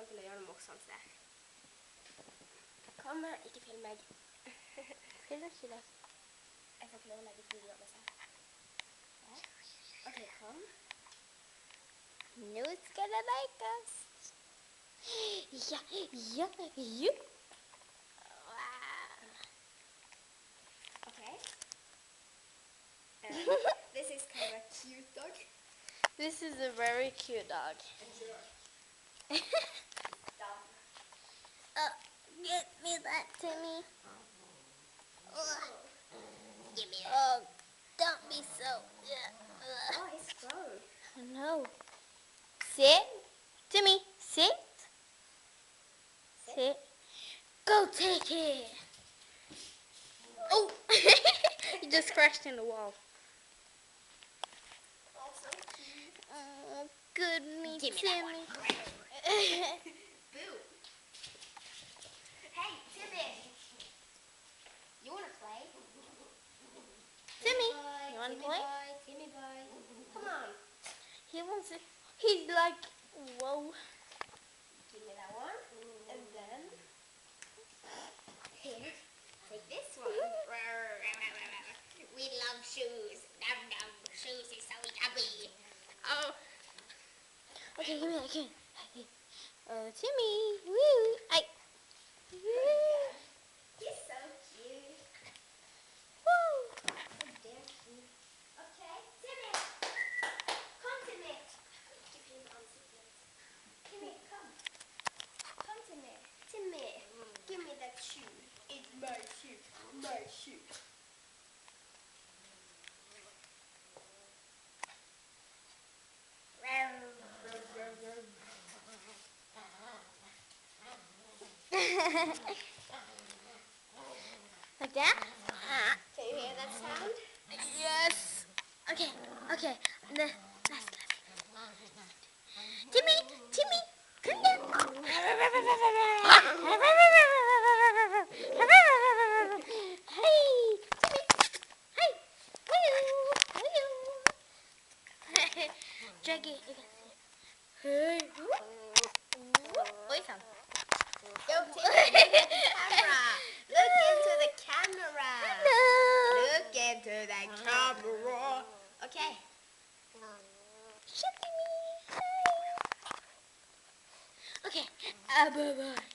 til å gjøre noe morsomt der. Kom, ikke film meg. Skal du ikke det? Jeg får ikke lov å legge ut video av meg selv. Ja. Ok, kom. Nå skal det lekes. Ja, ja, ja. Wow. Okay. This is kind of a cute dog. This is a very cute dog. Oh, get me that, Timmy. Give me Oh, don't be so. Oh, he's strong. No. Sit. Timmy, sit. Sit. Go take it. Oh, he just crashed in the wall. Oh, so cute. Oh, good me, Give me Timmy. Boo. Hey, Timmy. You want to play? Timmy, Boy, you want to Timmy play? Boy, Timmy boy. Come on. He wants to. He's like, whoa. Give me that one. And then, here, take this one. We love shoes. Dum dum. Shoes is so yummy. Oh. Okay, give me that. Give me that. Timmy. Woo. He's so cute. Woo. So damn cute. Okay, Timmy. Come, Timmy. Give him unseatments. Timmy, come. Come, Timmy. Timmy, give me that shoe. It's my shoe. My shoe. Like that? Can you hear that sound? Yes. Okay, okay. Last. Timmy, Timmy, come down. Hey, Timmy. Hey. Woo. Jackie. Hey. Wait, Yo, Timmy, look at the camera. Look into the camera. Hello. Look into the camera. Okay. Shut me. Hi. Okay. Bye-bye.